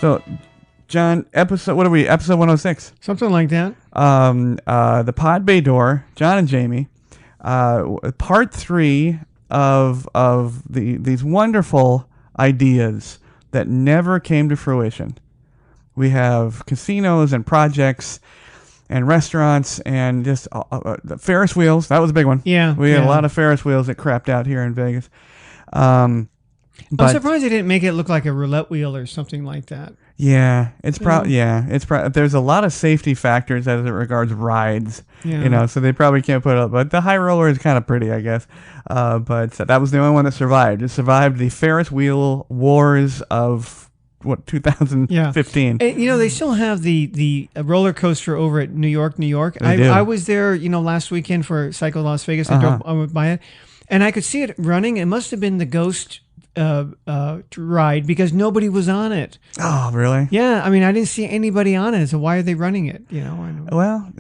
So, John, what are we? Episode 106. Something like that. The Pod Bay Door, John and Jamey, part 3 of these wonderful ideas that never came to fruition. We have casinos and projects and restaurants and just the Ferris wheels. That was a big one. Yeah. We had a lot of Ferris wheels that crapped out here in Vegas. I'm surprised they didn't make it look like a roulette wheel or something like that. Yeah, it's probably there's a lot of safety factors as it regards rides, so they probably can't put it up. But the high roller is kind of pretty, I guess. But that was the only one that survived. It survived the Ferris wheel wars of 2015. And, they still have the roller coaster over at New York. They do. I was there, last weekend for Psycho Las Vegas. I went by it, and I could see it running. It must have been the Ghost ride because nobody was on it. Oh, really? Yeah, I mean, I didn't see anybody on it. So why are they running it? Well,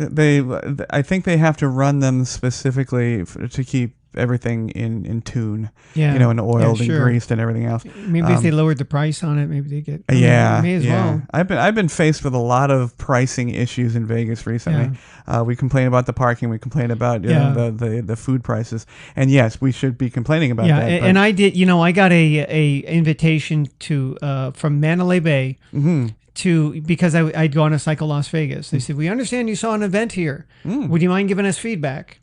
I think they have to run them specifically to keep everything in tune. Yeah, and oiled and greased and everything else. Maybe if they lowered the price on it, maybe they get. May as well. I've been faced with a lot of pricing issues in Vegas recently. Yeah. We complain about the parking. We complain about the food prices. And yes, we should be complaining about that. Yeah, and I did. I got a invitation to from Mandalay Bay. Mm-hmm. Because I'd gone to Psycho Las Vegas. They said, "We understand you saw an event here. Would you mind giving us feedback?"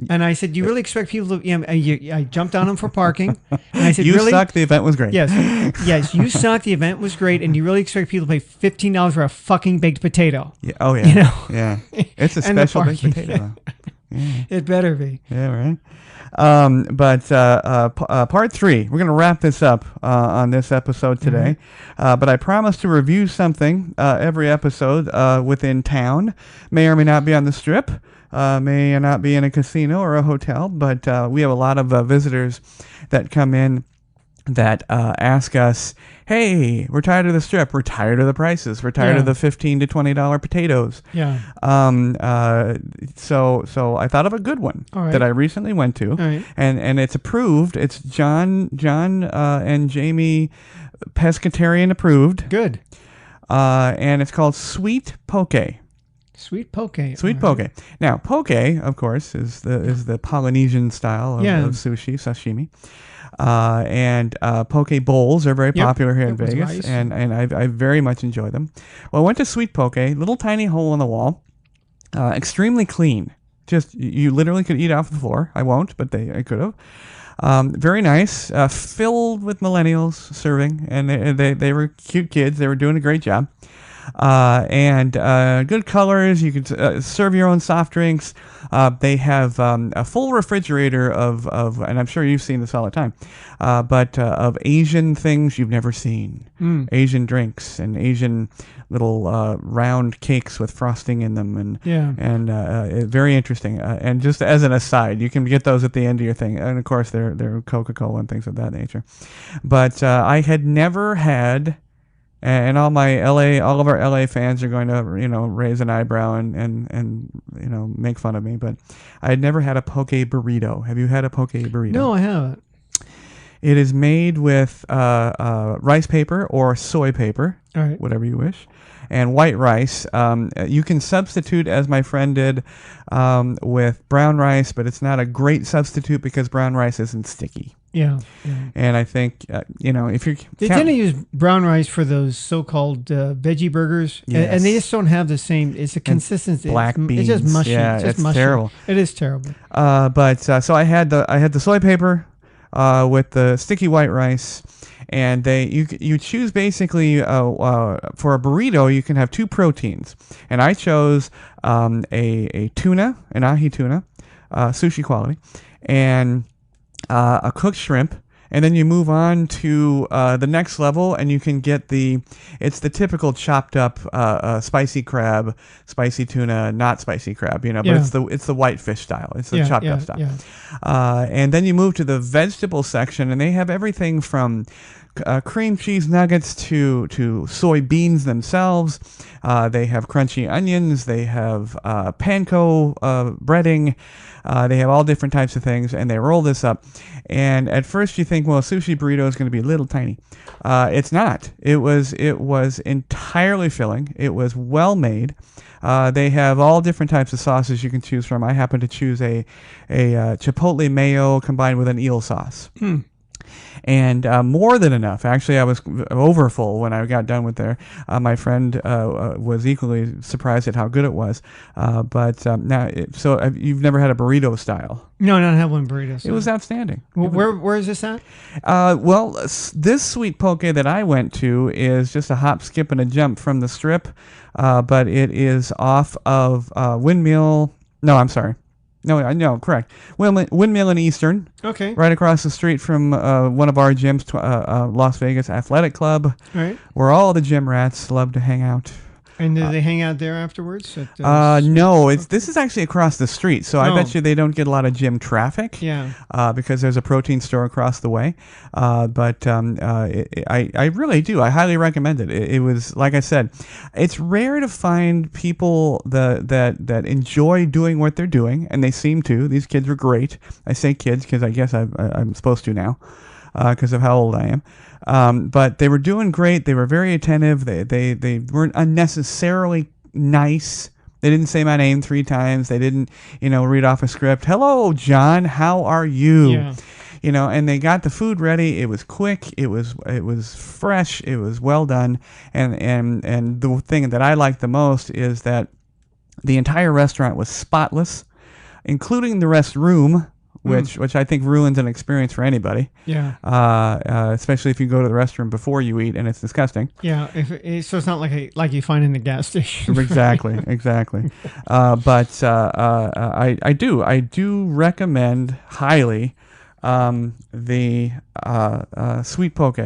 And I said, "Do you really expect people to?" I jumped on them for parking. And I said, "You really? suck. The event was great." Yes, you suck. The event was great, and you really expect people to pay $15 for a fucking baked potato? Yeah. Oh yeah. Yeah. It's a special baked potato. Yeah. It better be. Yeah. Right. Part 3, we're going to wrap this up on this episode today. Mm-hmm. But I promise to review something every episode within town. May or may not be on the Strip. May not be in a casino or a hotel, but we have a lot of visitors that come in that ask us, "Hey, we're tired of the Strip. We're tired of the prices. We're tired of the $15 to $20 potatoes." Yeah. So I thought of a good one that I recently went to, and it's approved. It's John and Jamey pescatarian approved. Good. And it's called Sweet Poke. Sweet poke. Now, poke, of course, is the Polynesian style of sushi, sashimi. And poke bowls are very popular here in Vegas, and I very much enjoy them. Well, I went to Sweet Poke, little tiny hole in the wall, extremely clean. Just you literally could eat off the floor. I won't, but I could have. Very nice, filled with millennials serving, and they were cute kids. They were doing a great job. And good colors. You can serve your own soft drinks. They have a full refrigerator of, and I'm sure you've seen this all the time, but of Asian things you've never seen. Asian drinks and Asian little round cakes with frosting in them, and very interesting. And just as an aside, you can get those at the end of your thing, and of course they're Coca-Cola and things of that nature. But I had never had. And all of our LA fans are going to, raise an eyebrow and make fun of me. But I had never had a poke burrito. Have you had a poke burrito? No, I haven't. It is made with rice paper or soy paper, whatever you wish, and white rice. You can substitute, as my friend did, with brown rice, but it's not a great substitute because brown rice isn't sticky. Yeah. And I think, if you're... They tend to use brown rice for those so-called veggie burgers, and they just don't have the same... It's a consistency. Black beans. It's just mushy. Yeah, it's mushy. Terrible. It is terrible. So I had the soy paper with the sticky white rice, and you choose basically for a burrito you can have 2 proteins, and I chose a tuna, an ahi tuna, sushi quality, and a cooked shrimp, and then you move on to the next level, and you can get it's the typical chopped up spicy crab, spicy tuna, not spicy crab, but it's the whitefish style. It's the chopped up style. Yeah. And then you move to the vegetable section, and they have everything from cream cheese nuggets to soybeans themselves. They have crunchy onions. They have panko breading. They have all different types of things, and they roll this up. And at first you think, well, a sushi burrito is going to be a little tiny. It's not. It was entirely filling. It was well made. They have all different types of sauces you can choose from. I happen to choose a chipotle mayo combined with an eel sauce. And more than enough. Actually, I was overfull when I got done with there. My friend was equally surprised at how good it was. So you've never had a burrito style? No, I don't have one burrito style. It was outstanding. Well, where is this at? This sweet poke that I went to is just a hop, skip, and a jump from the Strip, but it is off of Windmill. No, I'm sorry. No, correct. Windmill and Eastern. Okay. Right across the street from one of our gyms, Las Vegas Athletic Club. Right. Where all the gym rats love to hang out. And do they hang out there afterwards? No, this is actually across the street, so I bet you they don't get a lot of gym traffic. Yeah. Because there's a protein store across the way. I really do. I highly recommend it. It was, like I said, it's rare to find people that enjoy doing what they're doing, and they seem to. These kids were great. I say kids because I guess I'm supposed to now because of how old I am. But they were doing great. They were very attentive. They weren't unnecessarily nice. They didn't say my name 3 times. They didn't, read off a script. Hello, John. How are you? Yeah. And they got the food ready. It was quick. It was fresh. It was well done. And the thing that I liked the most is that the entire restaurant was spotless, including the restroom. Which I think ruins an experience for anybody. Yeah. Especially if you go to the restroom before you eat and it's disgusting. Yeah. So it's not like you find in the gas station. Exactly. But I do recommend highly the sweet poke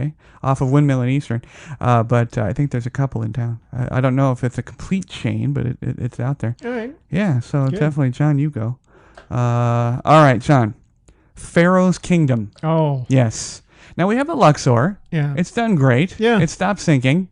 off of Windmill and Eastern. But I think there's a couple in town. I don't know if it's a complete chain, but it's out there. All right. Yeah. So good. Definitely, John, you go. All right, John. Pharaoh's Kingdom. Oh. Yes. Now we have the Luxor. Yeah. It's done great. Yeah. It stopped sinking.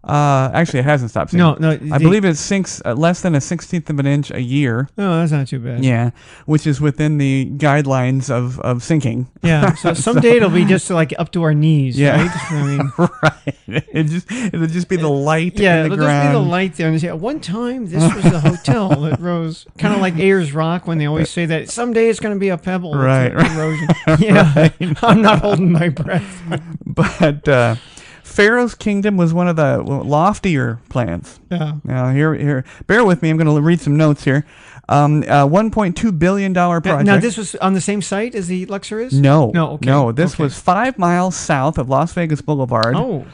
Actually, it hasn't stopped sinking. No. I believe it sinks less than a 1/16 of an inch a year. Oh, that's not too bad. Yeah, which is within the guidelines of sinking. Yeah. So someday it'll be just like up to our knees. Yeah. Right. I mean, right. It'll just be the light. Yeah. In the it'll ground. just be the light there. And say, at one time, this was a hotel that rose, kind of like Ayers Rock when they always say that someday it's going to be a pebble. Right. Erosion. Yeah. Right. I'm not holding my breath. But. Pharaoh's Kingdom was one of the loftier plans. Yeah. Now, here, bear with me. I'm going to read some notes here. $1.2 billion project. Now, this was on the same site as the Luxor is? No. Okay. No, this was 5 miles south of Las Vegas Boulevard. Oh.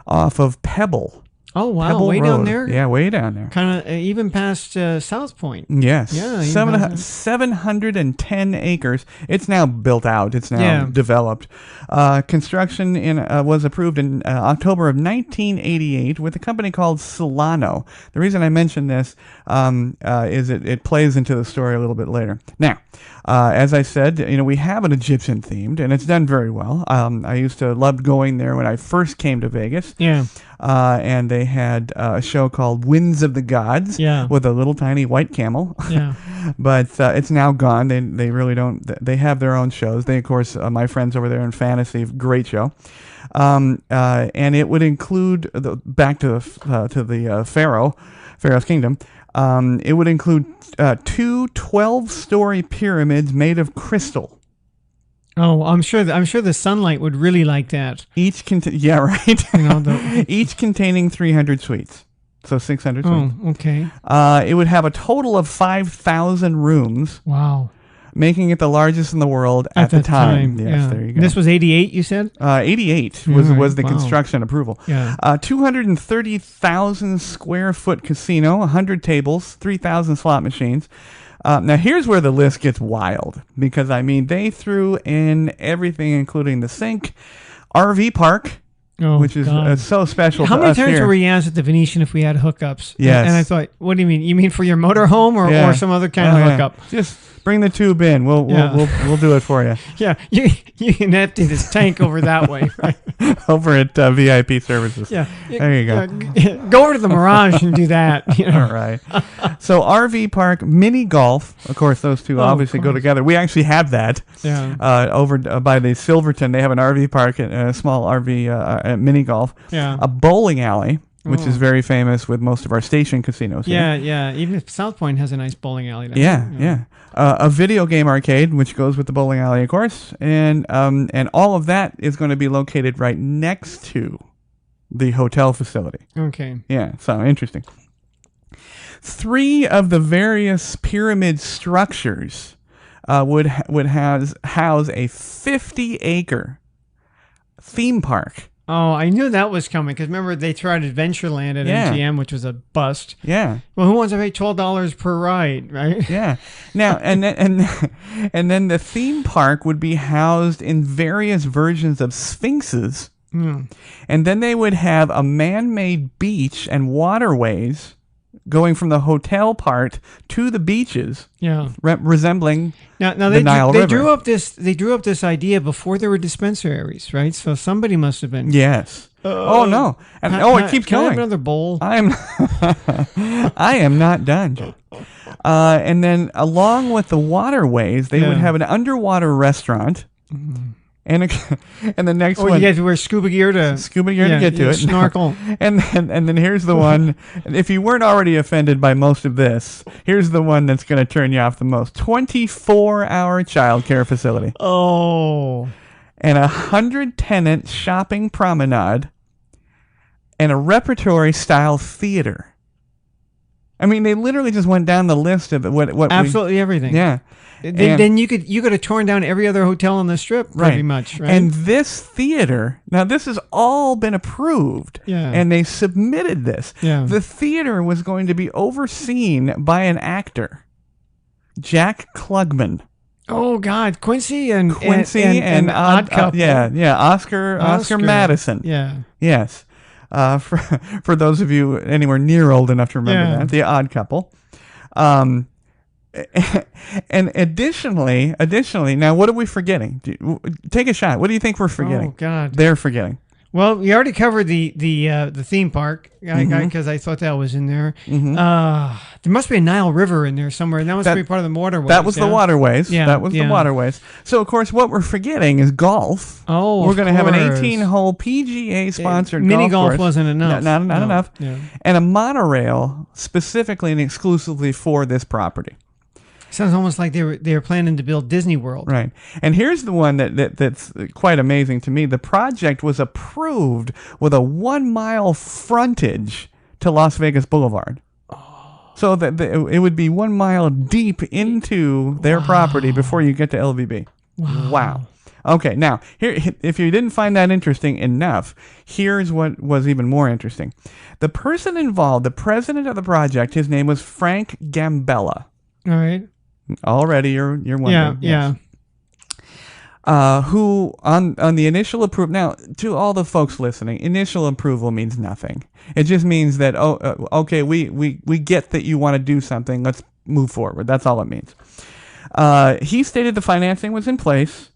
Off of Pebble. Oh, wow. Pebble way Road. Down there? Yeah, way down there. Kind of even past South Point. Yes. Yeah. 710 acres. It's now built out. It's now developed. Construction was approved in October of 1988 with a company called Solano. The reason I mention this is it plays into the story a little bit later. Now, as I said, we have an Egyptian themed, and it's done very well. I used to love going there when I first came to Vegas. Yeah. And they had a show called Winds of the Gods with a little tiny white camel. Yeah. But it's now gone. They really don't. They have their own shows. They, of course, my friends over there in Fantasy, great show. And it would include back to the Pharaoh's Kingdom. It would include 2 12-story pyramids made of crystal. Oh, I'm sure the sunlight would really like that. Each right. Each containing 300 suites. So 600 suites. Oh, okay. It would have a total of 5,000 rooms. Wow. Making it the largest in the world at the time. Yes, there you go. This was 88, you said? 88 was the construction approval. Yeah. 230,000 square foot casino, 100 tables, 3,000 slot machines. Now, here's where the list gets wild, because, they threw in everything, including the sink, RV park. which is so special. How many times here. were we asked at the Venetian if we had hookups? Yes. And I thought, what do you mean? You mean for your motorhome or some other kind of hookup? Just bring the tube in. We'll do it for you. Yeah, you can empty this tank over that way. Right? Over at VIP Services. Yeah. There you go. Go over to the Mirage and do that. You know? All right. So RV park, mini golf. Of course, those two obviously go together. We actually have that. Yeah. Over by the Silverton, they have an RV park, a small RV mini golf. Yeah. A bowling alley, which is very famous with most of our station casinos here. Yeah. Even South Point has a nice bowling alley. Yeah. A video game arcade, which goes with the bowling alley, of course, and all of that is going to be located right next to the hotel facility. Okay. Yeah, so interesting. 3 of the various pyramid structures would house a 50-acre theme park. Oh, I knew that was coming because remember they tried Adventureland at MGM, which was a bust. Yeah. Well, who wants to pay $12 per ride, right? Yeah. Now and then the theme park would be housed in various versions of sphinxes, and then they would have a man-made beach and waterways going from the hotel part to the beaches, resembling the Nile River. They drew up this idea before there were dispensaries, right? So somebody must have been. Yes. Oh no! And it keeps going. Can I have another bowl? I am not done, Joe. And then along with the waterways, they would have an underwater restaurant. And the next one, you get to wear scuba gear to get to it, snorkel. And then here's the one. If you weren't already offended by most of this, here's the one that's going to turn you off the most: 24-hour childcare facility. Oh, and 100-tenant shopping promenade, and a repertory-style theater. I mean, they literally just went down the list of what absolutely everything. Yeah. Then you could have torn down every other hotel on the strip pretty much, right? And this theater, now this has all been approved, and they submitted this. Yeah. The theater was going to be overseen by an actor, Jack Klugman. Oh God, Quincy and Odd Couple. Oscar Madison. Yeah. Yes. For those of you anywhere near old enough to remember that, the Odd Couple. And additionally, now what are we forgetting? Take a shot. What do you think we're forgetting? Oh God, they're forgetting. Well, we already covered the theme park because I thought that was in there. There must be a Nile River in there somewhere, and that must be part of the waterways. That was the waterways. Yeah, that was the waterways. So, of course, what we're forgetting is golf. Oh, we're going to have an 18-hole PGA-sponsored mini golf course. wasn't enough. Not enough. Yeah. And a monorail specifically and exclusively for this property. Sounds almost like they were planning to build Disney World. Right. And here's the one that's quite amazing to me. The project was approved with a 1-mile frontage to Las Vegas Boulevard. Oh. So that it would be 1 mile deep into their property before you get to LVB. Wow. Okay, now, here, if you didn't find that interesting enough, here's what was even more interesting. The person involved, the president of the project, his name was Frank Gambella. All right. Already you're wondering. Yeah. Who on the initial approval, now to all the folks listening, initial approval means nothing. It just means that okay, we get that you want to do something, let's move forward. That's all it means. He stated the financing was in place,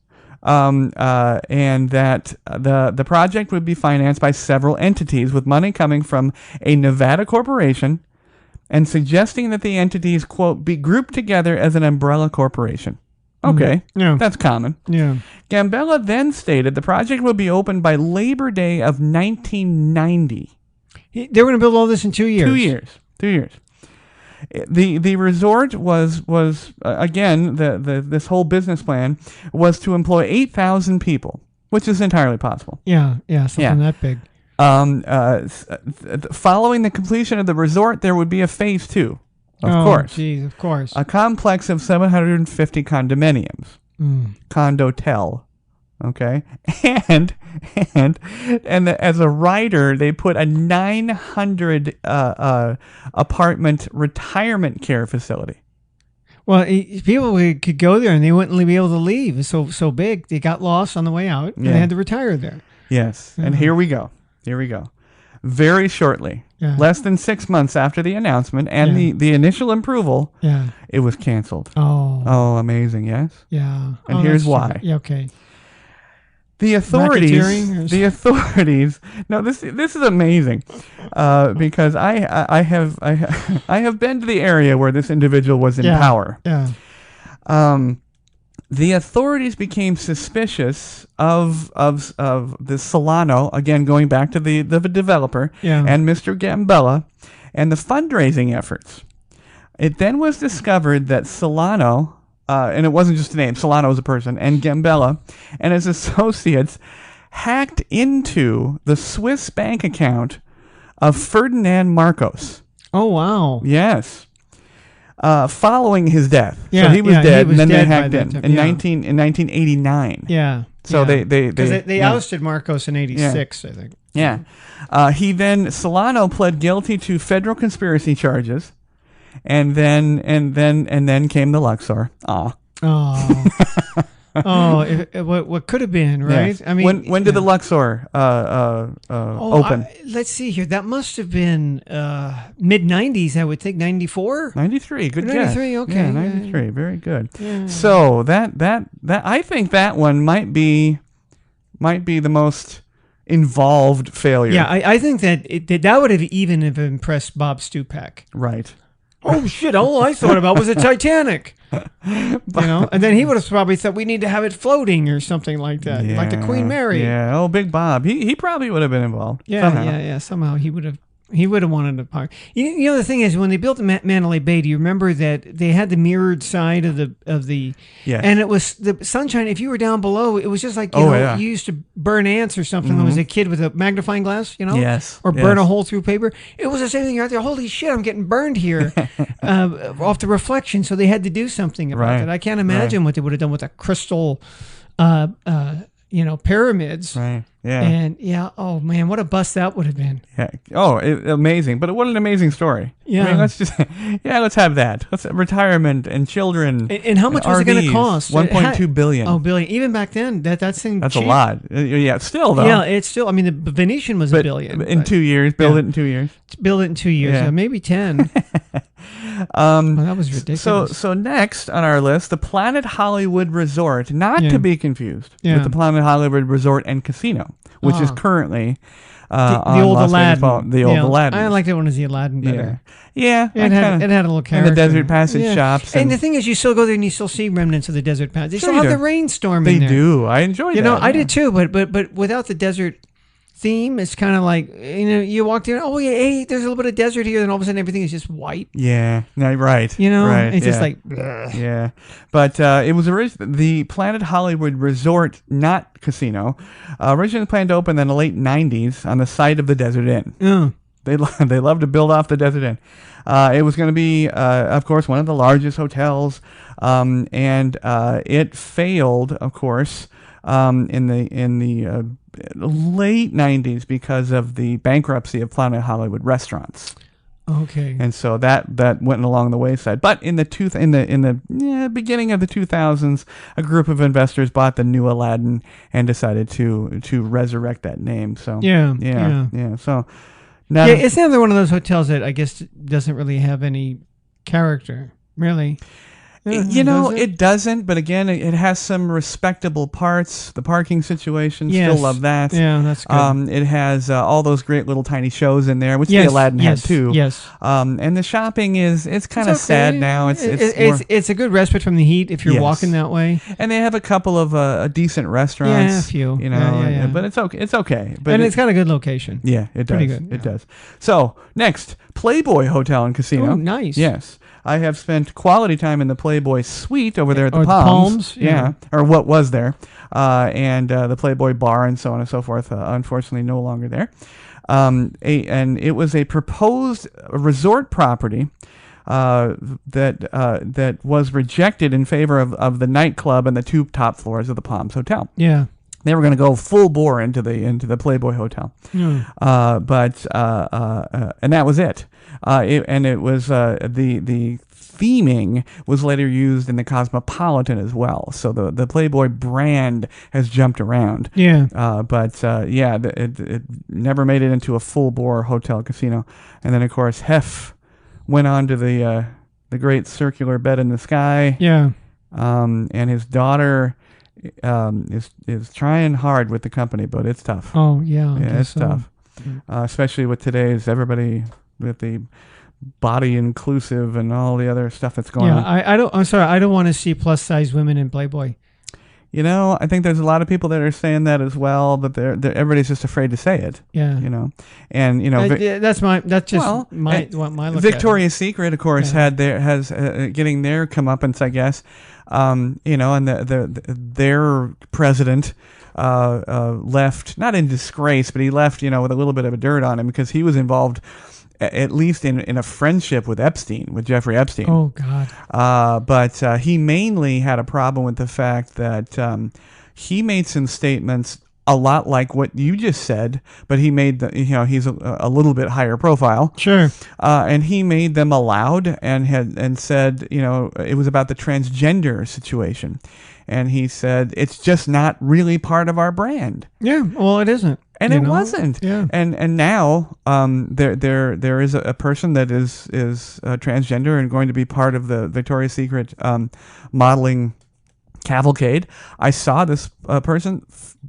and that the project would be financed by several entities with money coming from a Nevada corporation, and suggesting that the entities, quote, be grouped together as an umbrella corporation. Okay, that's common. Yeah. Gambella then stated the project will be opened by Labor Day of 1990. They were going to build all this in 2 years. 2 years. The resort was again, this whole business plan was to employ 8,000 people, which is entirely possible. Yeah, something that big. Following the completion of the resort, there would be a phase 2, of course. Geez, of course. A complex of 750 condominiums, condotel, okay, and as a rider, they put a 900 apartment retirement care facility. Well, people could go there and they wouldn't be able to leave. It's so big. They got lost on the way out and they had to retire there. Yes, and here we go. Very shortly, less than 6 months after the announcement and the initial approval, it was canceled. Oh, amazing! Yes. Yeah. And here's why. Yeah. Okay. The authorities. No, this is amazing, because I have been to the area where this individual was in power. Yeah. The authorities became suspicious of the Solano, again going back to the developer, and Mr. Gambella, and the fundraising efforts. It then was discovered that Solano, and it wasn't just a name, Solano was a person, and Gambella and his associates hacked into the Swiss bank account of Ferdinand Marcos. Oh, wow. Yes. Following his death. So he was dead, and then they hacked in 1989. Yeah. So they ousted Marcos in 86, I think. Yeah. Solano pled guilty to federal conspiracy charges. And then came the Luxor. Oh, what could have been, right? Yes. I mean, when did the Luxor open? Let's see here. That must have been mid '90s, I would think. 94, 93. Good guess. 93. Okay, yeah, 93. Very good. Yeah. So that I think that one might be the most involved failure. Yeah, I think that would have even impressed Bob Stupak. Right. Oh shit! All I thought about was the Titanic, and then he would have probably thought we need to have it floating or something like that, like the Queen Mary. Yeah. Oh, Big Bob. He probably would have been involved. Yeah. Somehow. Somehow he would have wanted to part. You know, the thing is, when they built the Mandalay Bay, do you remember that they had the mirrored side of the and it was the sunshine. If you were down below, it was just like you used to burn ants or something. When I was a kid with a magnifying glass, or burn a hole through paper. It was the same thing. You're out there. Holy shit! I'm getting burned here off the reflection. So they had to do something about it. I can't imagine what they would have done with a crystal, pyramids. Right. Yeah. And oh man, what a bust that would have been. Yeah. Oh, amazing. But what an amazing story. Yeah. I mean, let's have that. Let's retirement and children. And how much was it going to cost? $1.2 billion. Oh, billion. Even back then, that's cheap. A lot. Yeah, still though. Yeah, it's still. I mean, the Venetian was $1 billion. In 2 years, build it in 2 years. Build it in 2 years. Yeah. Maybe 10. That was ridiculous. So next on our list, the Planet Hollywood Resort, not to be confused with the Planet Hollywood Resort and Casino, which is currently the old Aladdin. The old Aladdin. I liked it when it was the Aladdin better. Yeah. It had a little character. And the Desert Passage shops. And the thing is, you still go there and you still see remnants of the Desert Passage. They still have the rainstorm in there. They do. I enjoy that. I did too, but without the desert theme, it's kind of like, you walk there, hey, there's a little bit of desert here, and all of a sudden everything is just white. Yeah, no, right. Right, it's just like, bleh. Yeah. But it was the Planet Hollywood Resort, not casino, originally planned to open in the late 90s on the site of the Desert Inn. They love to build off the Desert Inn. It was going to be, of course, one of the largest hotels, and it failed, of course, in the late 90s because of the bankruptcy of Planet Hollywood Restaurants. Okay. And so that went along the wayside. But in the beginning of the 2000s, a group of investors bought the new Aladdin and decided to resurrect that name. So yeah. So it's another one of those hotels that I guess doesn't really have any character, really. It doesn't, but again, it has some respectable parts. The parking situation, still love that. Yeah, that's good. It has all those great little tiny shows in there, which the Aladdin had too. Yes. And the shopping it's kind of sad now. It's a good respite from the heat if you're walking that way. And they have a couple of decent restaurants. Yeah, a few. But it's okay. It's okay. But it's got a good location. Yeah, it does. Pretty good. It does. So next, Playboy Hotel and Casino. Oh, nice. Yes. I have spent quality time in the Playboy Suite over there at the Palms. Yeah. Or what was there. And the Playboy Bar and so on and so forth. Unfortunately, no longer there. And it was a proposed resort property that was rejected in favor of the nightclub and the two top floors of the Palms Hotel. Yeah. They were going to go full bore into the Playboy Hotel, and that was it. It was the theming was later used in the Cosmopolitan as well. So the Playboy brand has jumped around. Yeah. It never made it into a full-bore hotel casino. And then, of course, Hef went on to the great circular bed in the sky. Yeah. And his daughter is trying hard with the company, but it's tough. Oh, yeah. It's tough. Especially with today's everybody with the body inclusive and all the other stuff that's going on. I'm sorry. I don't want to see plus size women in Playboy. You know, I think there's a lot of people that are saying that as well, but everybody's just afraid to say it. Yeah. You know, and you know, that's my look. Victoria's Secret, of course, has getting their comeuppance, I guess. You know, and their president left not in disgrace, but he left, you know, with a little bit of a dirt on him because he was involved, at least in a friendship with Jeffrey Epstein. Oh, God. But he mainly had a problem with the fact that he made some statements a lot like what you just said, but he made he's a little bit higher profile. Sure. And he made them aloud and said, you know, it was about the transgender situation. And he said, it's just not really part of our brand. Yeah, well, it isn't. And it wasn't. Yeah. And now there is a person that is transgender and going to be part of the Victoria's Secret modeling cavalcade. I saw this person,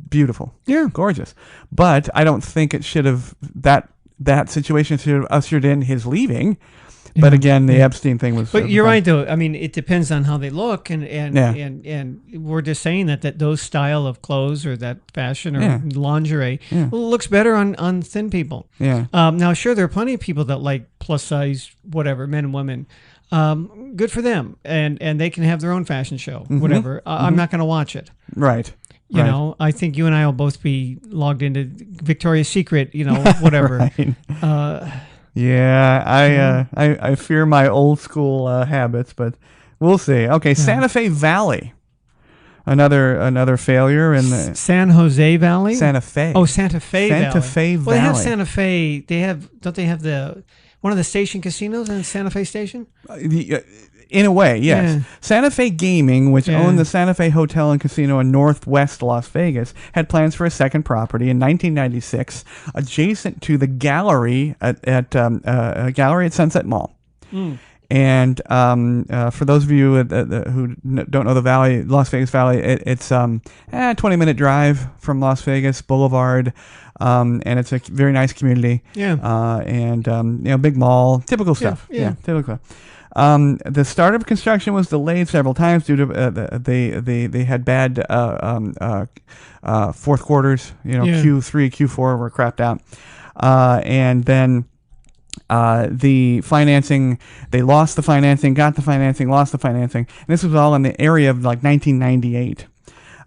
beautiful, gorgeous, but I don't think it should have that situation should have ushered in his leaving. But again, the Epstein thing was. But you're right, though. I mean, it depends on how they look, and we're just saying that those style of clothes or that fashion or lingerie looks better on thin people. Yeah. Now, sure, there are plenty of people that like plus size, whatever, men and women. Good for them, and they can have their own fashion show, whatever. I'm not going to watch it. Right. You know, I think you and I will both be logged into Victoria's Secret. You know, whatever. Right. I fear my old school habits, but we'll see. Okay, Santa Fe Valley, another failure in the San Jose Valley. Santa Fe. Oh, Santa Fe Valley. Santa Fe Valley. Well, they have Santa Fe. Don't they have one of the station casinos in Santa Fe Station? In a way, yes. Yeah. Santa Fe Gaming, which owned the Santa Fe Hotel and Casino in Northwest Las Vegas, had plans for a second property in 1996 adjacent to the gallery at gallery at Sunset Mall. Mm. And for those of you who don't know the valley, Las Vegas Valley, it's a 20-minute drive from Las Vegas Boulevard. And it's a very nice community. Yeah. And big mall, typical stuff. Yeah. Typical. The start of construction was delayed several times due to they had bad fourth quarters. Q3, Q4 were crapped out, and then the financing, they lost the financing, got the financing, lost the financing. And this was all in the area of like 1998.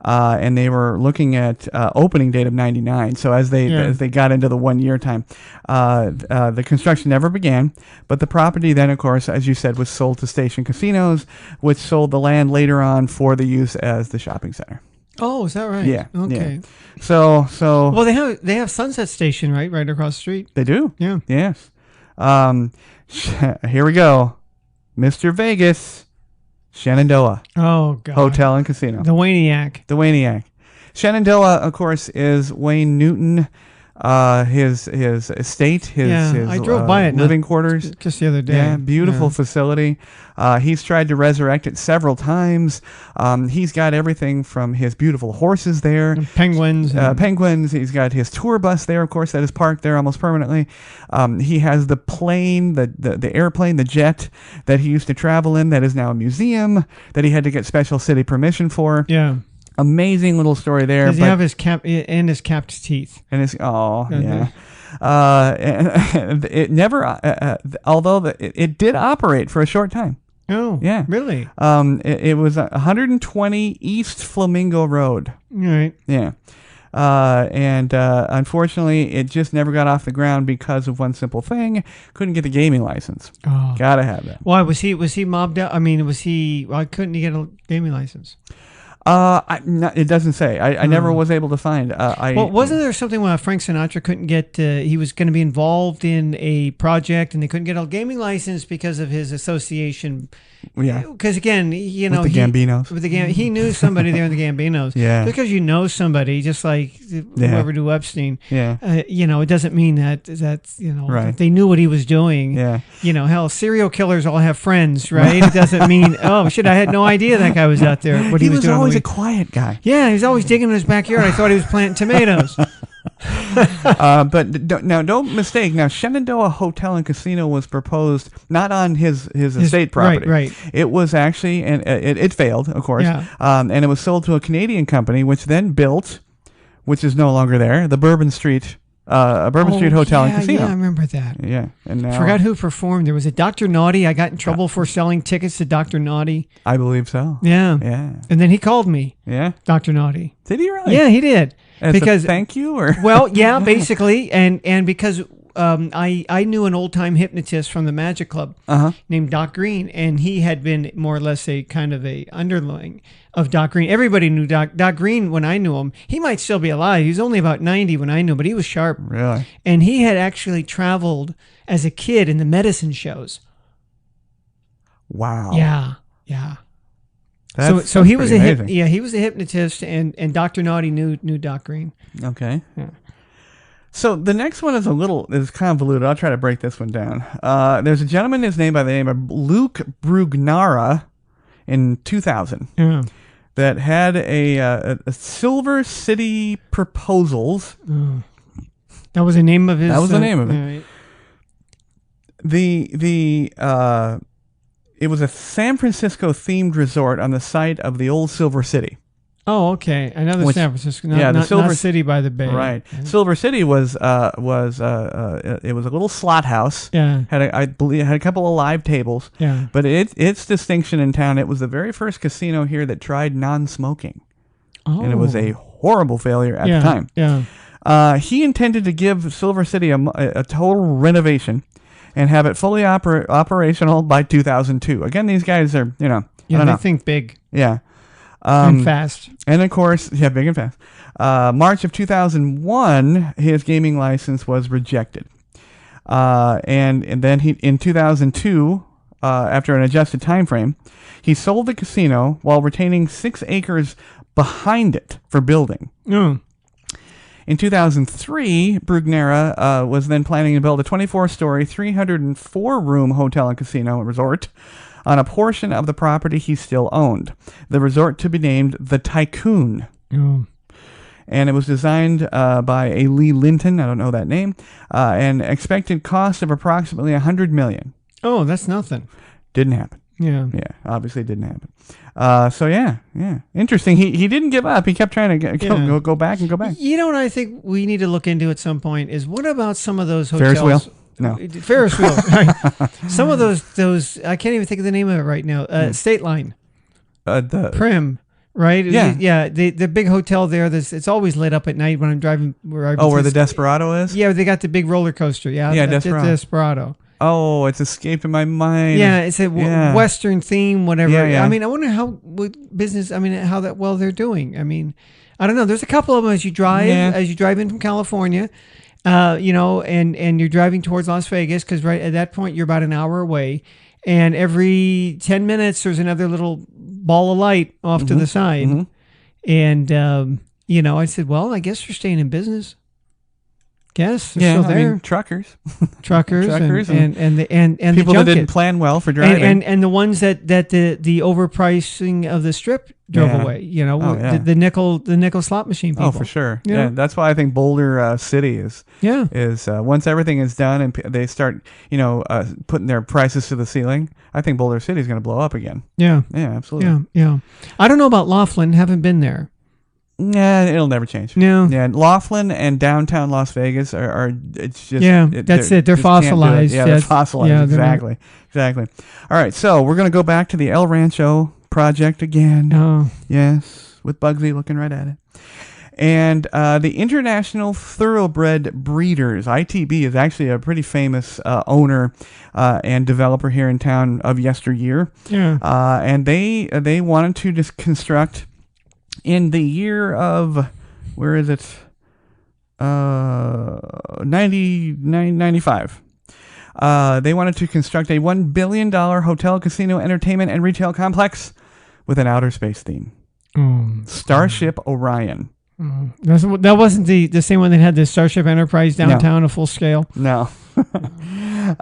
And they were looking at opening date of 99. So as they got into the 1 year time, the construction never began. But the property then, of course, as you said, was sold to Station Casinos, which sold the land later on for the use as the shopping center. Oh, is that right? Yeah. Okay. Yeah. So well, they have Sunset Station right across the street. They do. Yeah. Yes. Here we go, Mr. Vegas. Shenandoah. Oh, God. Hotel and Casino. The Waniac. Shenandoah, of course, is Wayne Newton, his estate, I drove by it living quarters. Just the other day. Yeah, beautiful facility. He's tried to resurrect it several times. He's got everything from his beautiful horses there. And penguins. Penguins. He's got his tour bus there, of course, that is parked there almost permanently. He has the plane, the airplane, the jet that he used to travel in that is now a museum that he had to get special city permission for. Yeah. Amazing little story there. Does he have his capped teeth? And yeah. And it never, although it did operate for a short time. Oh, yeah, really? It was 120 East Flamingo Road. Right. Yeah. And unfortunately, it just never got off the ground because of one simple thing: couldn't get the gaming license. Oh. Gotta have that. Why was he mobbed out? I mean, why couldn't he get a gaming license? It doesn't say. I never was able to find. Well, wasn't there something where Frank Sinatra couldn't get? He was going to be involved in a project, and they couldn't get a gaming license because of his association. Yeah. Because again, you know, with the Gambinos. He knew somebody there in the Gambinos. Yeah. Because you know somebody, just like whoever knew Epstein. Yeah. You know, it doesn't mean that you know right. that they knew what he was doing. Yeah. You know, hell, serial killers all have friends, right? It doesn't mean I had no idea that guy was out there. What he was doing. Always a quiet guy. Yeah, he was always digging in his backyard. I thought he was planting tomatoes. But don't mistake. Now, Shenandoah Hotel and Casino was proposed not on his estate property. Right. It was actually, and it failed, of course. Yeah. And it was sold to a Canadian company, which then built, which is no longer there, the Bourbon Street Street Hotel and Casino. Yeah, I remember that. Yeah, and now, forgot who performed. There was a Dr. Naughty. I got in trouble for selling tickets to Dr. Naughty. I believe so. Yeah. And then he called me. Yeah. Dr. Naughty. Did he really? Yeah, he did. Because thank you, or well, yeah, basically, and because I knew an old time hypnotist from the Magic Club named Doc Green, and he had been more or less a kind of a underling of Doc Green. Everybody knew Doc Green when I knew him. He might still be alive. He was only about 90 when I knew him, but he was sharp. Really? And he had actually traveled as a kid in the medicine shows. Wow. Yeah. So he was he was a hypnotist, and Dr. Naughty knew Doc Green. Okay. Yeah. So the next one is convoluted. I'll try to break this one down. There's a gentleman, his name by the name of Luke Brugnara in 2000 that had a Silver City Proposals. That was the name of his. That was the name of it. Right. It was a San Francisco themed resort on the site of the old Silver City. Oh, okay. Another San Francisco. The Silver City by the Bay. Right. Yeah. Silver City was it was a little slot house. Yeah. I believe it had a couple of live tables. Yeah. But its distinction in town, it was the very first casino here that tried non-smoking. Oh. And it was a horrible failure at the time. Yeah. He intended to give Silver City a total renovation and have it fully operational by 2002. Again, these guys are, they think big. Yeah. And fast. And of course, big and fast. March of 2001, his gaming license was rejected. And then in 2002, after an adjusted time frame, he sold the casino while retaining 6 acres behind it for building. Oh. In 2003, Brugnera was then planning to build a 24-story, 304-room hotel and casino resort on a portion of the property he still owned. The resort to be named the Tycoon. Oh. And it was designed by a Lee Linton, I don't know that name, and expected cost of approximately $100 million. Oh, that's nothing. Didn't happen. Yeah. Yeah, obviously didn't happen. Yeah. Interesting. He didn't give up. He kept trying to go back and go back. You know what I think we need to look into at some point is what about some of those hotels? Ferris wheel? No. Ferris wheel. Right. Some of those, I can't even think of the name of it right now. State Line. The Prim. Right? Yeah. The big hotel there, it's always lit up at night when I'm driving. Where the Desperado is? Yeah, they got the big roller coaster. Yeah, Desperado. Oh, it's escaping my mind. Yeah, it's a Western theme, whatever. Yeah. I mean, I wonder how that well they're doing. I mean, I don't know. There's a couple of them as you drive in from California, and you're driving towards Las Vegas because right at that point you're about an hour away, and every 10 minutes there's another little ball of light off to the side, and I said, well, I guess you're staying in business. Yes, they're still there. I mean, truckers, and the people that didn't plan well for driving, and the ones that the overpricing of the strip drove away. The nickel slot machine people. Oh, for sure. Yeah, that's why I think Boulder City is once everything is done and they start putting their prices to the ceiling. I think Boulder City is going to blow up again. Yeah, absolutely. Yeah. I don't know about Laughlin. Haven't been there. Yeah, it'll never change. No. Yeah, Laughlin and downtown Las Vegas are it's just... Yeah, that's it. They're fossilized. Yeah, they're fossilized. Yeah, exactly. All right, so we're going to go back to the El Rancho project again. Oh. Yes, with Bugsy looking right at it. And the International Thoroughbred Breeders, ITB, is actually a pretty famous owner and developer here in town of yesteryear. Yeah. And they wanted to just construct In the year of, where is it? 95. They wanted to construct a $1 billion hotel, casino, entertainment, and retail complex with an outer space theme. Starship Orion. That wasn't the same one that had the Starship Enterprise downtown at full scale? No. The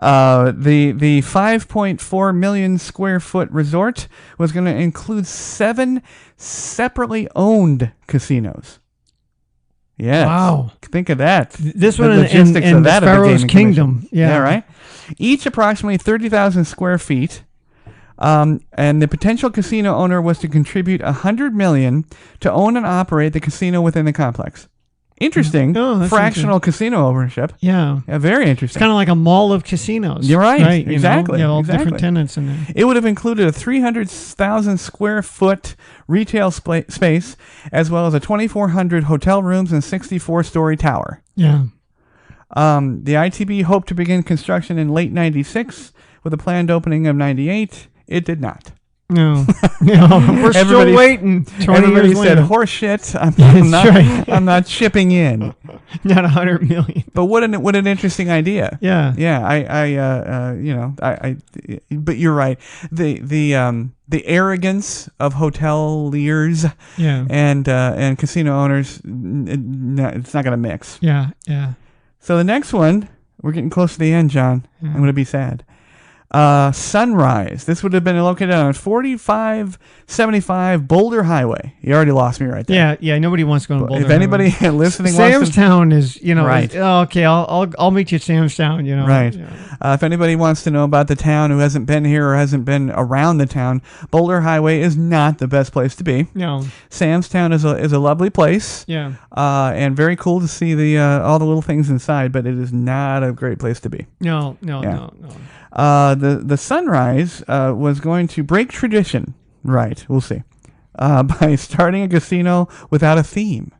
5.4 million square foot resort was going to include 7 separately owned casinos. Yes. Wow. Think of that. This one in the Pharaoh's Kingdom. Yeah, right? Each approximately 30,000 square feet. And the potential casino owner was to contribute $100 million to own and operate the casino within the complex. Interesting. Fractional casino ownership. Yeah. Very interesting. It's kind of like a mall of casinos. You're right. Exactly. You know? Different tenants in there. It would have included a 300,000 square foot retail space, as well as a 2,400 hotel rooms and 64-story tower. Yeah. The ITB hoped to begin construction in late 96 with a planned opening of 98. It did not. No, we're still waiting. Everybody said, "Horse shit." I'm not chipping in. Not $100 million. But what an interesting idea. Yeah. But you're right. The arrogance of hoteliers and casino owners, it's not gonna mix. Yeah. So the next one, we're getting close to the end, John. Yeah. I'm gonna be sad. Sunrise. This would have been located on 4575 Boulder Highway. You already lost me right there. Yeah. Nobody wants to go to Boulder. If anybody listening, Samstown is, right. Okay, I'll meet you at Samstown. Right. Yeah. If anybody wants to know about the town who hasn't been here or hasn't been around the town, Boulder Highway is not the best place to be. No. Samstown is a lovely place. Yeah. And very cool to see the all the little things inside, but it is not a great place to be. No. The Sunrise was going to break tradition. Right, we'll see. By starting a casino without a theme.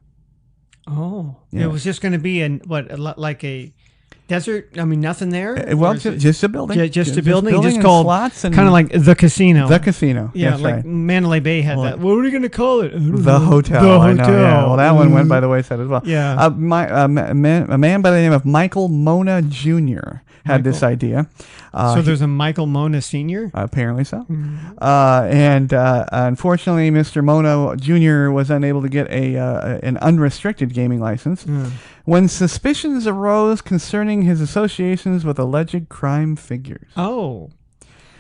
Oh, yeah. It was just going to be like a desert? I mean, nothing there? Just a building. Just a building? Just called slots and kind of like the casino. The casino. Yeah, that's like right. Mandalay Bay had that. What are we going to call it? The hotel. I know, yeah. Well, that one went by the wayside as well. Yeah. A man by the name of Michael Mona Jr. had this idea. So there's a Michael Mona Sr.? Apparently so. Mm-hmm. And unfortunately, Mr. Mona Jr. was unable to get an unrestricted gaming license when suspicions arose concerning his associations with alleged crime figures. Oh.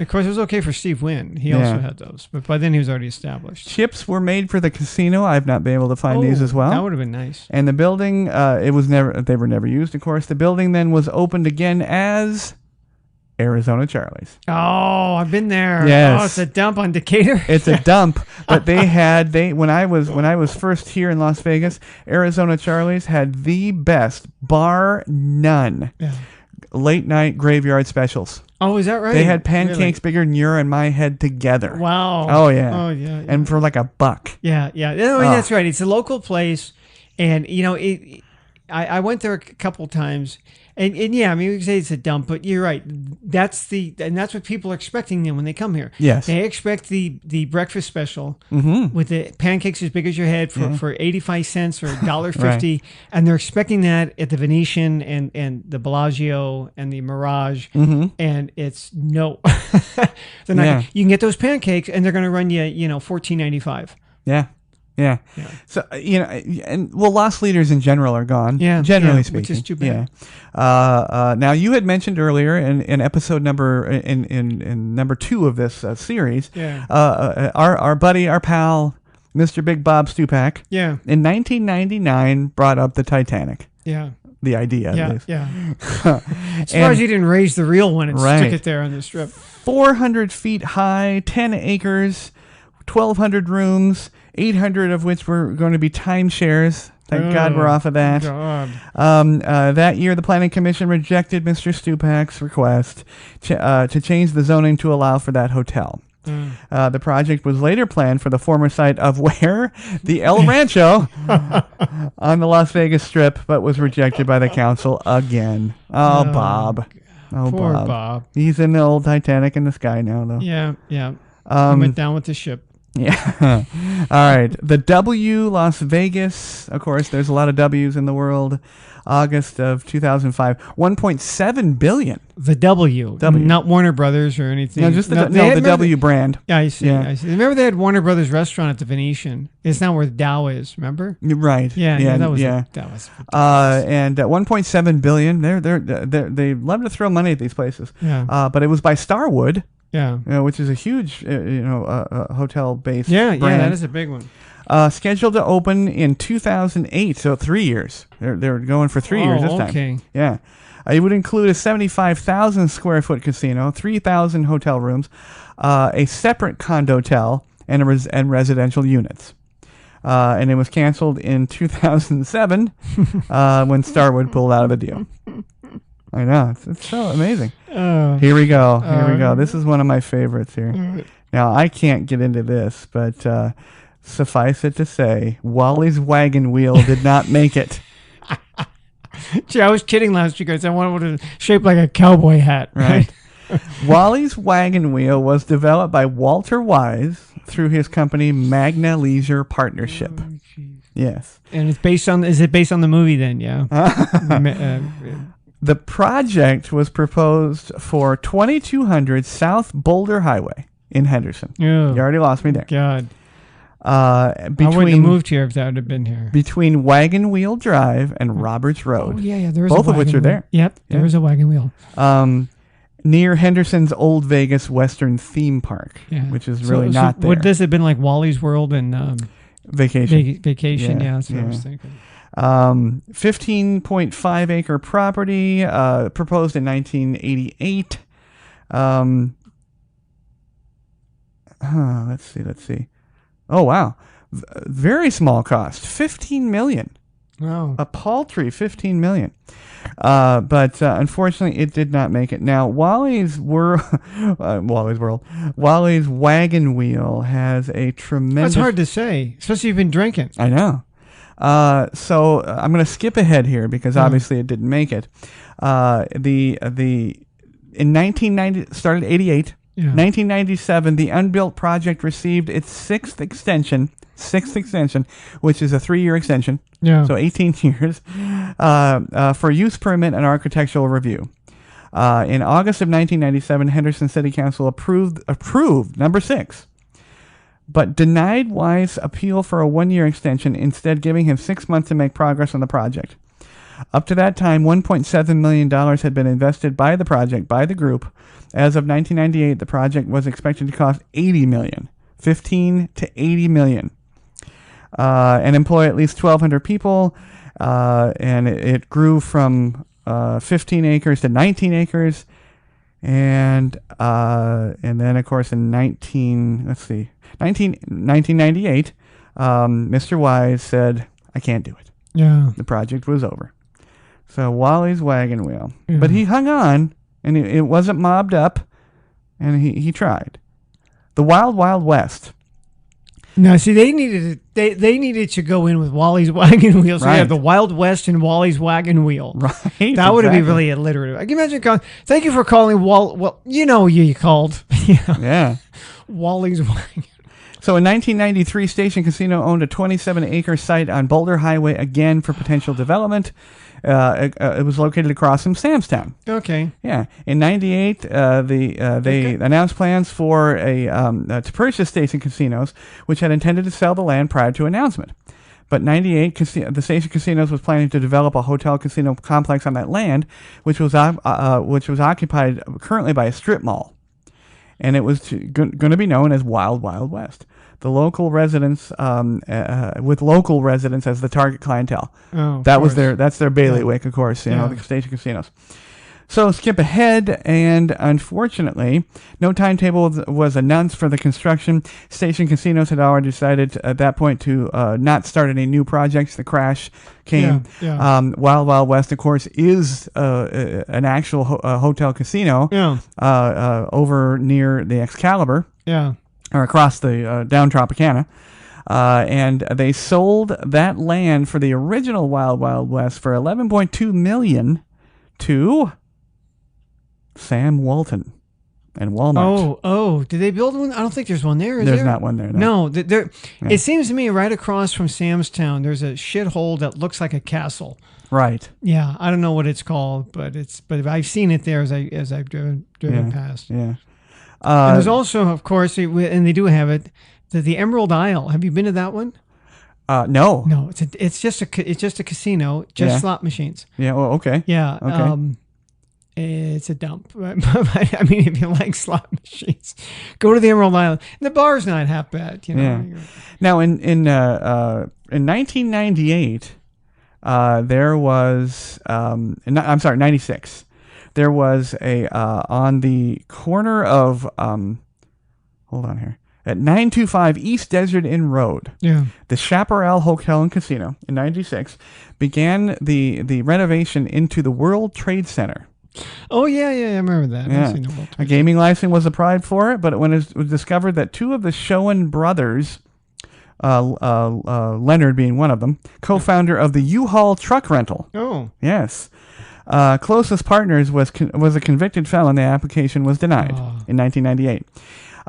Of course, it was okay for Steve Wynn. He also had those. But by then, he was already established. Chips were made for the casino. I've not been able to find these as well. That would have been nice. And the building, they were never used, of course. The building then was opened again as Arizona Charlie's. Oh, I've been there. Yes. Oh, it's a dump on Decatur. It's a dump, but when I was first here in Las Vegas, Arizona Charlie's had the best, bar none, late night graveyard specials. Oh, is that right? They had pancakes bigger than your and my head together. Wow. Oh yeah. Oh yeah. And for like $1. Yeah. That's right. It's a local place, and I went there a couple times. And yeah, I mean, we can say it's a dump, but you're right. That's what people are expecting them when they come here. Yes. They expect the breakfast special with the pancakes as big as your head for 85 cents or $1.50. Right. And they're expecting that at the Venetian and the Bellagio and the Mirage. Mm-hmm. And it's no. They're not. You can get those pancakes and they're going to run you, $14.95. Yeah. Yeah. So, loss leaders in general are gone. Yeah. Generally speaking. Which is too bad. Yeah. Now, you had mentioned earlier in episode number 2 of this series, our buddy, our pal, Mr. Big Bob Stupak, in 1999 brought up the Titanic. Yeah. The idea. Yeah. As far as he didn't raise the real one and stick it there on the strip. 400 feet high, 10 acres, 1,200 rooms, 800 of which were going to be timeshares. Thank God we're off of that. That year, the Planning Commission rejected Mr. Stupak's request to change the zoning to allow for that hotel. The project was later planned for the former site of where? The El Rancho on the Las Vegas Strip, but was rejected by the council again. Oh, Bob. Oh, poor Bob. He's in the old Titanic in the sky now, though. Yeah. He went down with the ship. Yeah. All right. The W, Las Vegas. Of course, there's a lot of W's in the world. August of 2005, 1.7 billion. The W, not Warner Brothers or anything. No, just the W brand. Yeah, I see. I see. Remember they had Warner Brothers restaurant at the Venetian. It's not where Dow is. Remember? Right. Yeah. That was. And 1.7 billion. They love to throw money at these places. Yeah. But it was by Starwood. Yeah. Which is a huge, hotel-based. Yeah. brand. That is a big one. Scheduled to open in 2008, so 3 years. They're going for 3 years this time. Okay. Yeah. It would include a 75,000 square foot casino, 3,000 hotel rooms, a separate condotel, and residential units. And it was canceled in 2007 when Starwood pulled out of the deal. I know. It's so amazing. Here we go. This is one of my favorites here. Now, I can't get into this, but suffice it to say, Wally's Wagon Wheel did not make it. Gee, I was kidding last week because I wanted it shaped like a cowboy hat. Right. Wally's Wagon Wheel was developed by Walter Wise through his company Magna Leisure Partnership. Yes. And is it based on the movie then? Yeah. The project was proposed for 2200 South Boulder Highway in Henderson. Oh, you already lost me there. God. I wouldn't have moved here if that would have been here. Between Wagon Wheel Drive and Roberts Road. Oh, yeah. There was both of which are there. Yep. There was a wagon wheel. Near Henderson's Old Vegas Western Theme Park, which is really not there. Would this have been like Wally's World and Vacation? Vacation, yeah. That's what I was thinking. 15.5 acre property, proposed in 1988. Let's see. Oh, wow. Very small cost. $15 million. Wow. A paltry $15 million. But unfortunately, it did not make it. Now, Wally's Wagon Wheel has a tremendous... That's hard to say, especially if you've been drinking. I know. So I'm going to skip ahead here because obviously it didn't make it. In 1990, started 88. Yeah. 1997, the unbuilt project received its sixth extension, which is a 3-year extension. Yeah. So 18 years for use permit and architectural review. In August of 1997, Henderson City Council approved number 6. But denied Wise' appeal for a 1-year extension, instead giving him 6 months to make progress on the project. Up to that time, $1.7 million had been invested by the project, by the group. As of 1998, the project was expected to cost $80 million, $15 to $80 million, and employ at least 1,200 people. And it grew from 15 acres to 19 acres. And then, of course, in 1998, Mr. Wise said, I can't do it. Yeah. The project was over. So Wally's Wagon Wheel. Yeah. But he hung on, and it wasn't mobbed up, and he tried. The Wild Wild West. No, see, they needed to go in with Wally's Wagon Wheel. So you have the Wild West and Wally's Wagon Wheel. Right. That would be really alliterative. I can imagine thank you for calling you called. Yeah. Wally's Wagon. So in 1993, Station Casino owned a 27-acre site on Boulder Highway again for potential development. It was located across from Samstown. Okay. Yeah. In 98, they announced plans for to purchase Station Casinos, which had intended to sell the land prior to announcement. But 98, the Station Casinos was planning to develop a hotel casino complex on that land, which was occupied currently by a strip mall, and it was going to be known as Wild Wild West. The local residents, with local residents as the target clientele. Oh, that's their bailiwick, of course. The Station Casinos. So skip ahead, and unfortunately, no timetable was announced for the construction. Station Casinos had already decided at that point to not start any new projects. The crash came. Yeah. Wild Wild West, of course, is an actual hotel casino over near the Excalibur. Yeah. Or across the down Tropicana. And they sold that land for the original Wild Wild West for $11.2 million to Sam Walton. and Walmart. Did they build one? I don't think there's one there. Is There's there? not one there. No, there. Yeah. It seems to me right across from Sam's Town, there's a shithole that looks like a castle. Right. Yeah, I don't know what it's called, but I've seen it there as I've driven past. Yeah. And there's also, of course, and they do have it, the Emerald Isle. Have you been to that one? No. No, it's just a casino, just slot machines. Yeah. Well, okay. Yeah. Okay. It's a dump. I mean, if you like slot machines, go to the Emerald Isle. The bar's not half bad, you know. Yeah. Now, in 1998, there was I'm sorry, 96. There was a on the corner of hold on here. At 925 East Desert Inn Road, the Chaparral Hotel and Casino in 96 began the renovation into the World Trade Center. Oh, yeah, I remember that. Yeah. A gaming license was applied for it, but when it was discovered that two of the Schoen brothers, Leonard being one of them, co-founder of the U-Haul truck rental. Oh. Yes. Closest partners was a convicted felon. The application was denied in 1998.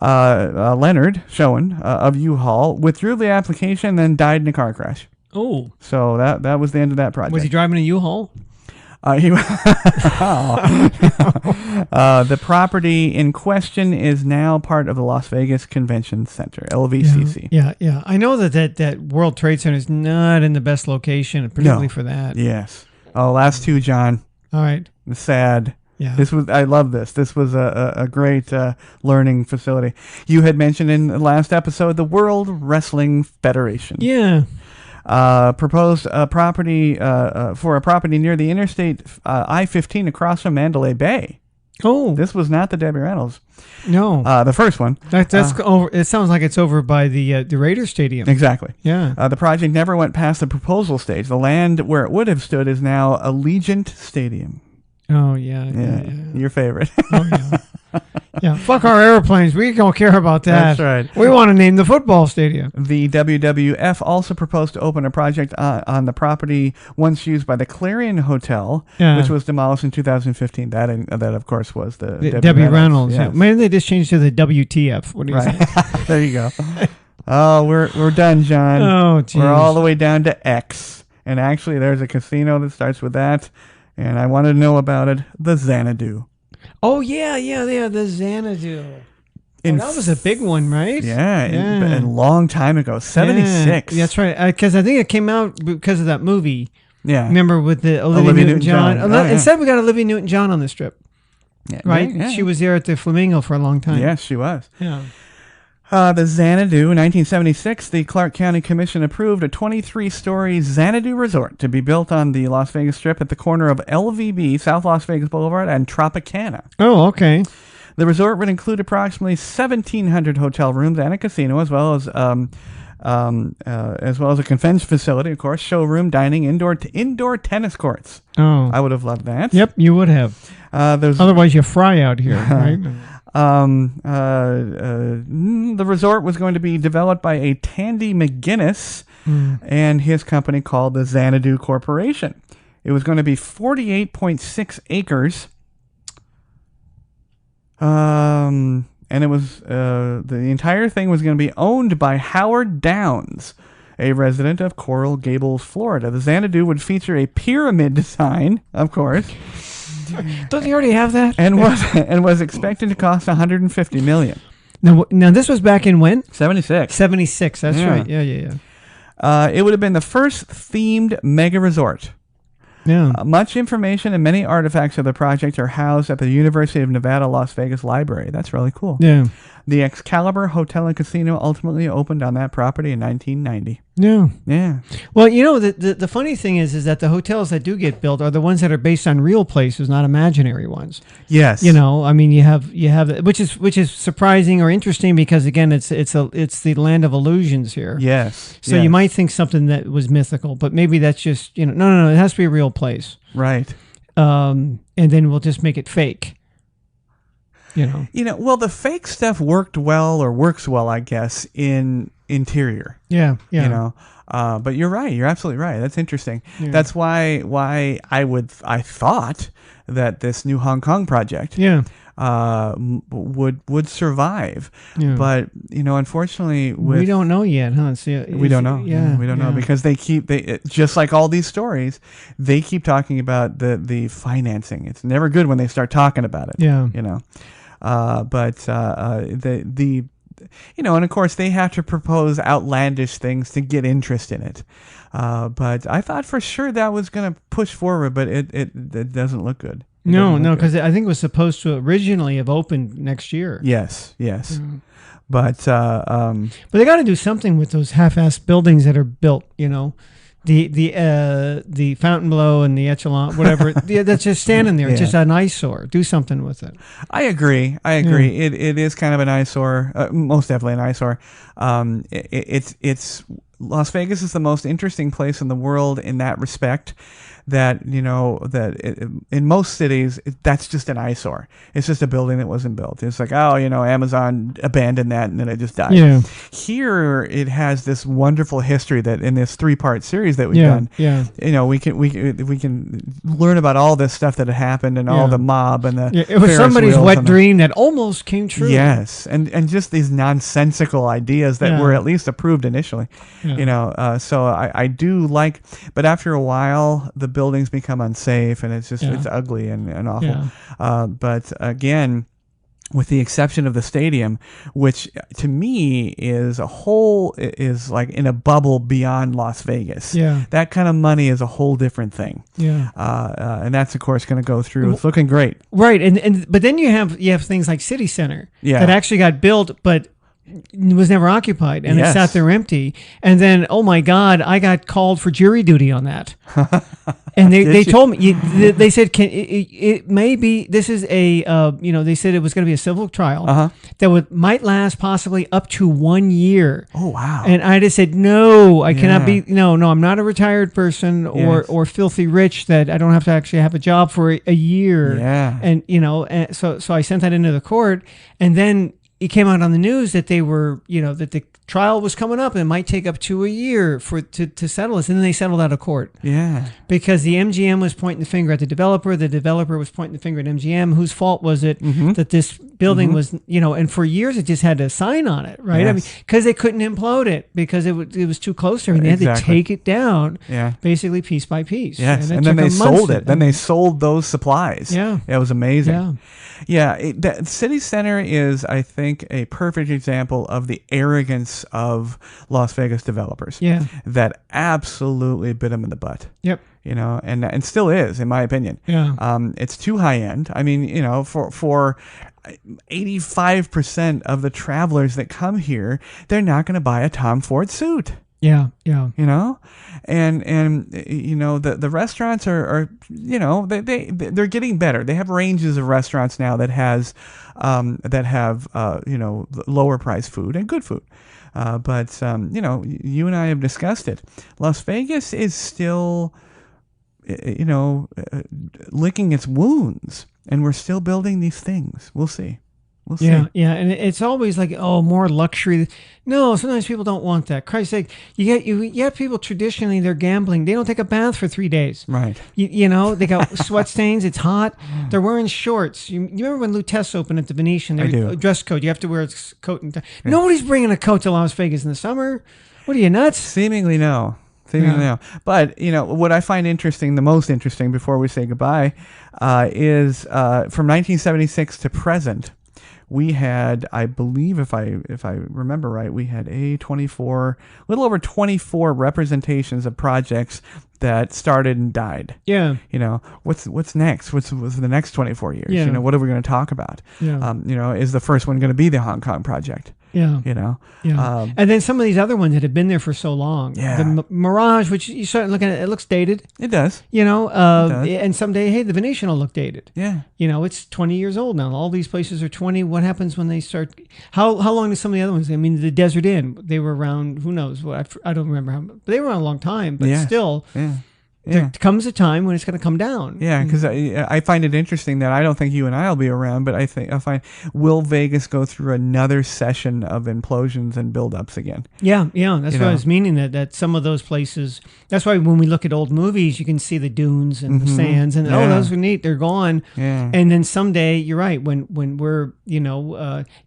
Leonard Schoen of U-Haul withdrew the application and then died in a car crash. Oh. So that was the end of that project. Was he driving a U-Haul? The property in question is now part of the Las Vegas Convention Center, LVCC. Yeah. I know that World Trade Center is not in the best location, particularly for that. Yes. Oh, last two, John. All right. Sad. Yeah. I love this. This was a great learning facility. You had mentioned in the last episode the World Wrestling Federation. Yeah. Proposed a property for a property near the Interstate I-15 across from Mandalay Bay. Oh, this was not the Debbie Reynolds. No, the first one. That's over. It sounds like it's over by the Raiders Stadium. Exactly. Yeah. The project never went past the proposal stage. The land where it would have stood is now Allegiant Stadium. Oh yeah. Your favorite. Oh yeah. Yeah, fuck our airplanes. We don't care about that. That's right. We want to name the football stadium. The WWF also proposed to open a project on the property once used by the Clarion Hotel, which was demolished in 2015. That, of course, was the Debbie Reynolds. Yes. Yeah. Maybe they just changed to the WTF. What do you say? There you go. Oh, we're done, John. Oh, geez. We're all the way down to X. And actually, there's a casino that starts with that, and I wanted to know about it, the Xanadu. Oh, yeah, the Xanadu. That was a big one, right? Yeah. A long time ago, 76. Yeah, that's right, because I think it came out because of that movie. Yeah. Remember with the Olivia Newton-John? Instead, we got Olivia Newton-John on the strip, right? Yeah. She was there at the Flamingo for a long time. Yes, she was. Yeah. The Xanadu, in 1976, the Clark County Commission approved a 23-story Xanadu resort to be built on the Las Vegas Strip at the corner of LVB, South Las Vegas Boulevard, and Tropicana. Oh, okay. The resort would include approximately 1,700 hotel rooms and a casino, as well as a convention facility, of course, showroom, dining, indoor tennis courts. Oh, I would have loved that. Yep, you would have. Otherwise, you fry out here, right? The resort was going to be developed by a Tandy McGinnis and his company called the Xanadu Corporation. It was going to be 48.6 acres. And it was the entire thing was going to be owned by Howard Downs, a resident of Coral Gables, Florida. The Xanadu would feature a pyramid design, of course. Don't you already have that? And was expected to cost $150 million. Now this was back in when? 76. 76. That's right. Yeah. It would have been the first themed mega resort. Yeah. Much information and many artifacts of the project are housed at the University of Nevada, Las Vegas Library. That's really cool. Yeah. The Excalibur Hotel and Casino ultimately opened on that property in 1990. Yeah. Yeah. Well, you know, the funny thing is that the hotels that do get built are the ones that are based on real places, not imaginary ones. Yes. You know, I mean, you have which is surprising or interesting because again, it's the land of illusions here. Yes. So you might think something that was mythical, but maybe that's just, you know, no, it has to be a real place. Right. And then we'll just make it fake. You know, well, the fake stuff works well, I guess, in interior. Yeah. You know, but you're right. You're absolutely right. That's interesting. Yeah. That's why I thought that this new Hong Kong project would survive. Yeah. But unfortunately, we don't know yet, huh? We don't know. Yeah, we don't know because they just like all these stories, they keep talking about the financing. It's never good when they start talking about it. Yeah, but and of course they have to propose outlandish things to get interest in it. But I thought for sure that was going to push forward, but it doesn't look good. No, because I think it was supposed to originally have opened next year. Yes. But they got to do something with those half-assed buildings that are built. The Fontainebleau and the Echelon, whatever, that's just standing there. It's just an eyesore. Do something with it. I agree. It is kind of an eyesore, most definitely an eyesore. It's Las Vegas is the most interesting place in the world in that respect. In most cities, that's just an eyesore. It's just a building that wasn't built. It's like, Amazon abandoned that and then it just died. Yeah. Here, it has this wonderful history that in this 3-part series that we've done. Yeah. We can learn about all this stuff that had happened and all the mob and the it was Ferris somebody's wheels wet dream that almost came true. Yes, and just these nonsensical ideas that were at least approved initially. Yeah. So I do like, but after a while, the buildings become unsafe and it's ugly and awful. Yeah. But again, with the exception of the stadium, which to me is like in a bubble beyond Las Vegas. Yeah. That kind of money is a whole different thing. Yeah. And that's of course going to go through. It's looking great. Right. But then you have things like City Center that actually got built, but was never occupied, and it sat there empty. And then, oh my God, I got called for jury duty on that. And they told me, they said, it may be, this is a, they said it was going to be a civil trial that might last possibly up to 1 year. Oh, wow. And I just said, no, I cannot be, no, I'm not a retired person or filthy rich that I don't have to actually have a job for a year. Yeah. And, so I sent that into the court, and then it came out on the news that they were, that the trial was coming up and it might take up to a year to settle this. And then they settled out of court. Yeah. Because the MGM was pointing the finger at the developer was pointing the finger at MGM. Whose fault was it that this building was, and for years it just had a sign on it, right? Yes. I mean, because they couldn't implode it because it was too close to everything. They had to take it down, basically piece by piece. Yes, and then they sold it. Then they sold those supplies. Yeah. It was amazing. Yeah. Yeah, the City Center is, I think, a perfect example of the arrogance of Las Vegas developers. Yeah, that absolutely bit them in the butt. Yep. And still is, in my opinion. Yeah. It's too high end. I mean, for 85% of the travelers that come here, they're not going to buy a Tom Ford suit. Yeah. And the restaurants are they're getting better. They have ranges of restaurants now that have lower price food and good food. But you and I have discussed it. Las Vegas is still licking its wounds, and we're still building these things. We'll see. Yeah, and it's always like, more luxury. No, sometimes people don't want that. Christ's sake, you get people traditionally, they're gambling. They don't take a bath for 3 days. Right. They got sweat stains. It's hot. They're wearing shorts. You remember when Lutece opened at the Venetian? I do. Dress code. You have to wear a coat and tie. Yeah. Nobody's bringing a coat to Las Vegas in the summer. What are you, nuts? Seemingly no. But what I find interesting, the most interesting, before we say goodbye, is from 1976 to present. We had, I believe, if I remember right, we had a little over 24 representations of projects that started and died. Yeah. What's next? What's the next 24 years? Yeah. What are we going to talk about? Yeah. Is the first one going to be the Hong Kong project? Yeah. Yeah. And then some of these other ones that have been there for so long. Yeah. The Mirage, which you start looking at, it looks dated. It does. It does. And someday, hey, the Venetian will look dated. Yeah. It's 20 years old now. All these places are 20. What happens when they start? How long do some of the other ones? I mean, the Desert Inn, they were around, who knows? I don't remember how, but they were around a long time, but still. Yeah. there comes a time when it's going to come down. Yeah, because I find it interesting that I don't think you and I will be around, but I find, will Vegas go through another session of implosions and buildups again? Yeah. That's what I was meaning, that some of those places, that's why when we look at old movies, you can see the dunes and the sands, and those are neat, they're gone. Yeah. And then someday, you're right, when we're,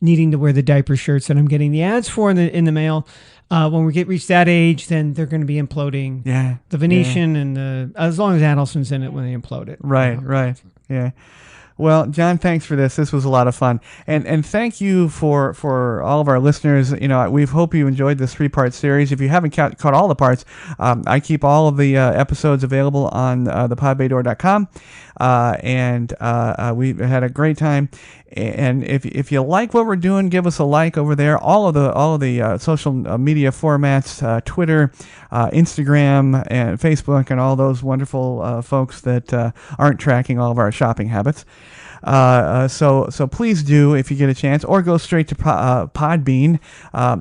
needing to wear the diaper shirts that I'm getting the ads for in the mail, when we reach that age, then they're going to be imploding. Yeah. The Venetian and as long as Adelson's in it when they implode it. Right. Yeah. Well, John, thanks for this. This was a lot of fun, and thank you for all of our listeners. We hope you enjoyed this 3-part series. If you haven't caught all the parts, I keep all of the episodes available on thepodbaydoor.com, and we had a great time. And if you like what we're doing, give us a like over there. All of the social media formats, Twitter, Instagram, and Facebook, and all those wonderful folks that aren't tracking all of our shopping habits. So please do, if you get a chance, or go straight to Podbean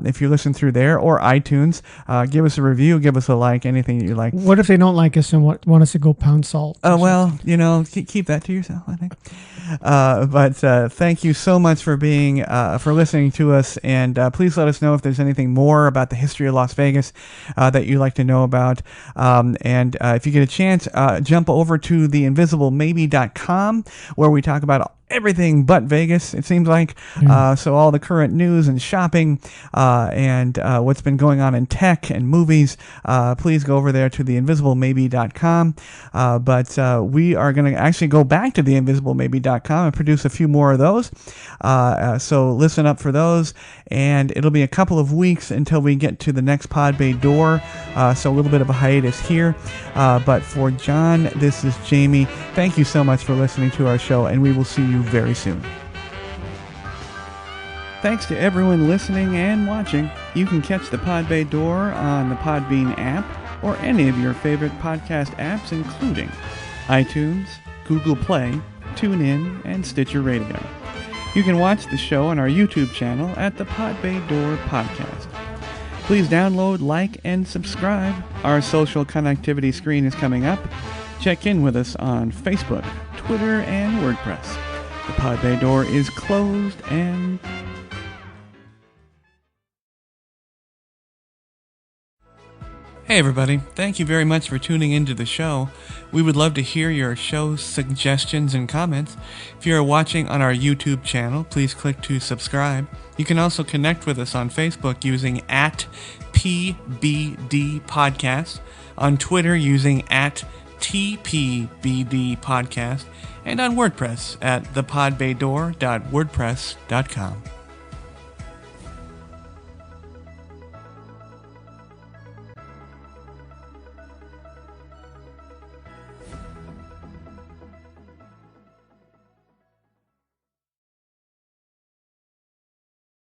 if you listen through there, or iTunes. Give us a review, give us a like, anything that you like. What if they don't like us and want us to go pound salt? Well, keep that to yourself, I think. But thank you so much for listening to us, and please let us know if there's anything more about the history of Las Vegas that you'd like to know about. And if you get a chance, jump over to theinvisiblemaybe.com, where we talk about everything but Vegas, it seems like. So all the current news and shopping and what's been going on in tech and movies, please go over there to theinvisiblemaybe.com. But we are going to actually go back to theinvisiblemaybe.com and produce a few more of those. So listen up for those. And it'll be a couple of weeks until we get to the next Pod Bay Door. So a little bit of a hiatus here. But for John, this is Jamie. Thank you so much for listening to our show, and we will see you very soon. Thanks to everyone listening and watching. You can catch the Pod Bay Door on the Podbean app or any of your favorite podcast apps, including iTunes, Google Play, TuneIn, and Stitcher Radio. You can watch the show on our YouTube channel at the Pod Bay Door Podcast. Please download, like, and subscribe. Our social connectivity screen is coming up. Check in with us on Facebook, Twitter, and WordPress. The Pod Bay Door is closed and... Hey everybody, thank you very much for tuning into the show. We would love to hear your show suggestions and comments. If you are watching on our YouTube channel, please click to subscribe. You can also connect with us on Facebook using @PBD Podcast, on Twitter using @TPBD Podcast, and on WordPress at thepodbaydoor.wordpress.com.